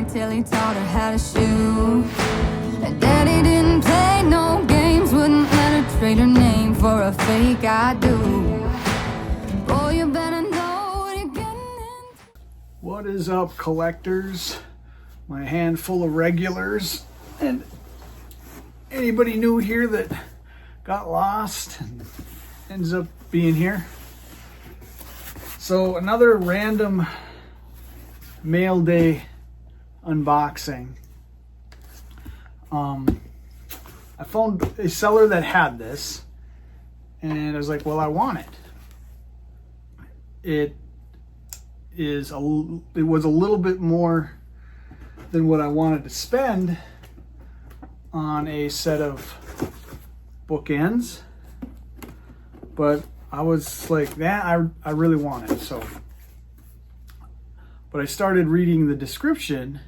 right till he taught her how to shoot. And Daddy didn't play no games, wouldn't let her trade her name for a fake I do. Boy, you better know what you're getting into. What is up, collectors? My handful of regulars and anybody new here that got lost and ends up being here. So another random mail day unboxing. I found a seller that had this and I was like, well, I want it. It was a little bit more than what I wanted to spend on a set of bookends, but I was like, I really want it. So, but I started reading the description,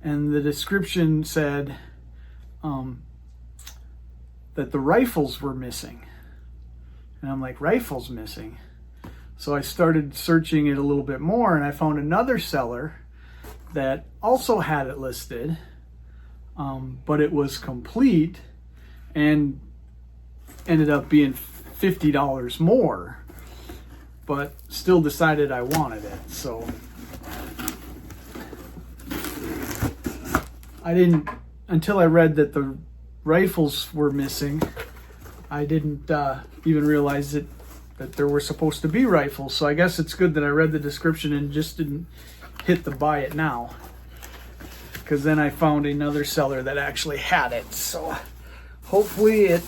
and the description said that the rifles were missing, and I'm like, rifles missing? So I started searching it a little bit more, and I found another seller that also had it listed, but it was complete and ended up being $50 more, but still decided I wanted it. So I didn't, until I read that the rifles were missing, I didn't even realize that there were supposed to be rifles. So I guess it's good that I read the description and just didn't hit the buy it now, because then I found another seller that actually had it. So hopefully it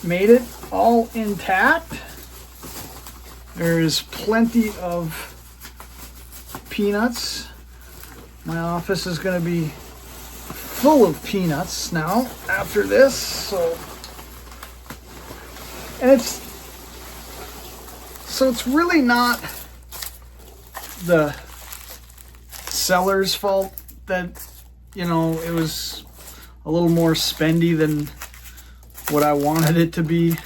made it all intact. There is plenty of peanuts. My office is going to be full of peanuts now after this. So, and it's really not the seller's fault that, you know, it was a little more spendy than what I wanted it to be.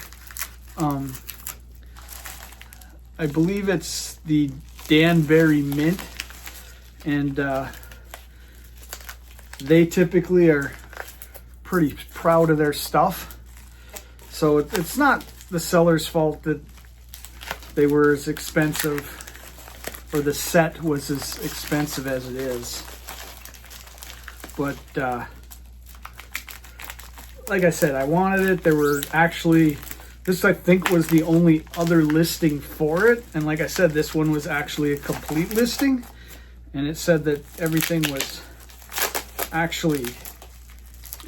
I believe it's the Danbury mint, and they typically are pretty proud of their stuff. So it's not the seller's fault that they were as expensive, or the set was as expensive as it is. But like I said, I wanted it. There were actually, this I think was the only other listing for it. And like I said, this one was actually a complete listing. And it said that everything was actually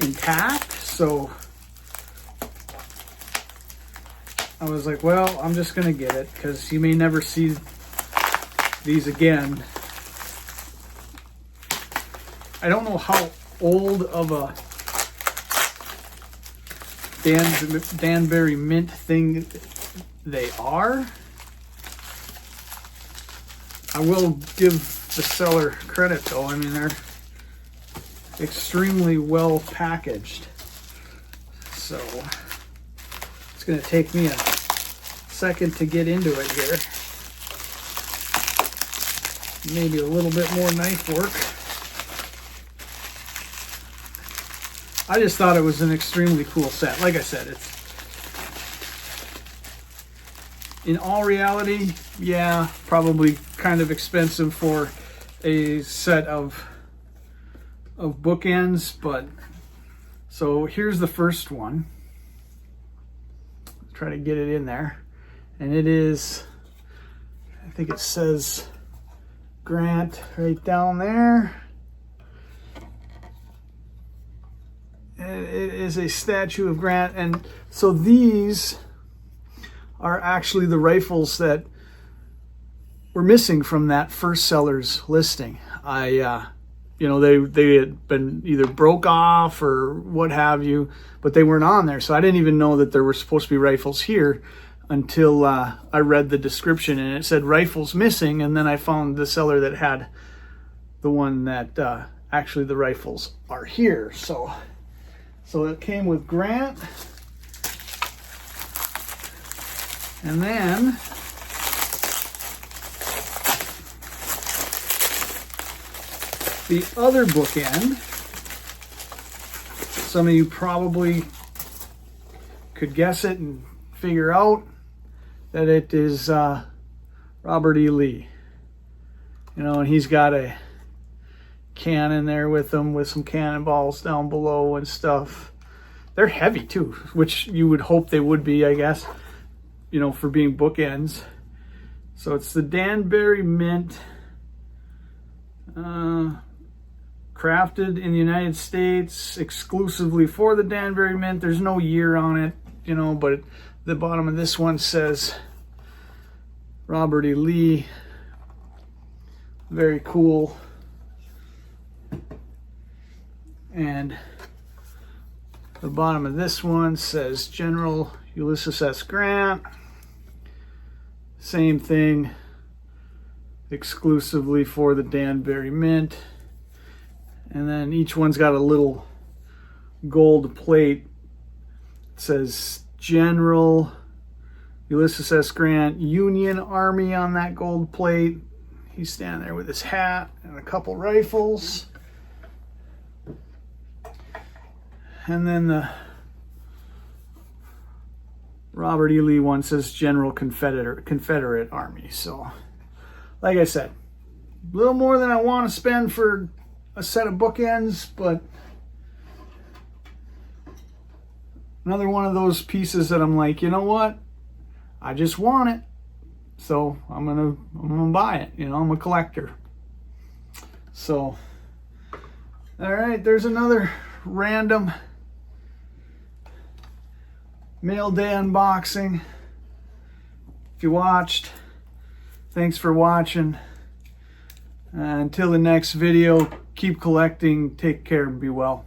intact. So I was like, well, I'm just going to get it, because you may never see these again. I don't know how old of a Danbury mint thing they are. I will give the seller credit though. I mean, they're extremely well packaged. So it's going to take me a second to get into it here. Maybe a little bit more knife work. I just thought it was an extremely cool set. Like I said, it's, in all reality, yeah, probably kind of expensive for a set of bookends, but so here's the first one. Try to get it in there, and it is, I think it says Grant right down there. It is a statue of Grant, and so these are actually the rifles that were missing from that first seller's listing. You know, they had been either broke off or what have you, but they weren't on there. So I didn't even know that there were supposed to be rifles here until I read the description, and it said rifles missing, and then I found the seller that had the one that actually the rifles are here. So it came with Grant, and then The other bookend, some of you probably could guess it and figure out that it is Robert E. Lee. You know, and he's got a cannon there with him with some cannonballs down below and stuff. They're heavy too, which you would hope they would be, I guess, you know, for being bookends. So it's the Danbury Mint, crafted in the United States exclusively for the Danbury Mint. There's no year on it, you know, but the bottom of this one says Robert E. Lee. Very cool. And the bottom of this one says General Ulysses S. Grant. Same thing, exclusively for the Danbury Mint. And then each one's got a little gold plate. It says General Ulysses S. Grant, Union Army on that gold plate. He's standing there with his hat and a couple rifles. And then the Robert E. Lee one says General Confederate Army. So, like I said, a little more than I want to spend for a set of bookends, but another one of those pieces that I'm like, you know what? I just want it. So I'm gonna buy it. You know, I'm a collector. So, all right, there's another random mail day unboxing. If you watched, thanks for watching. Until the next video, keep collecting, take care, and be well.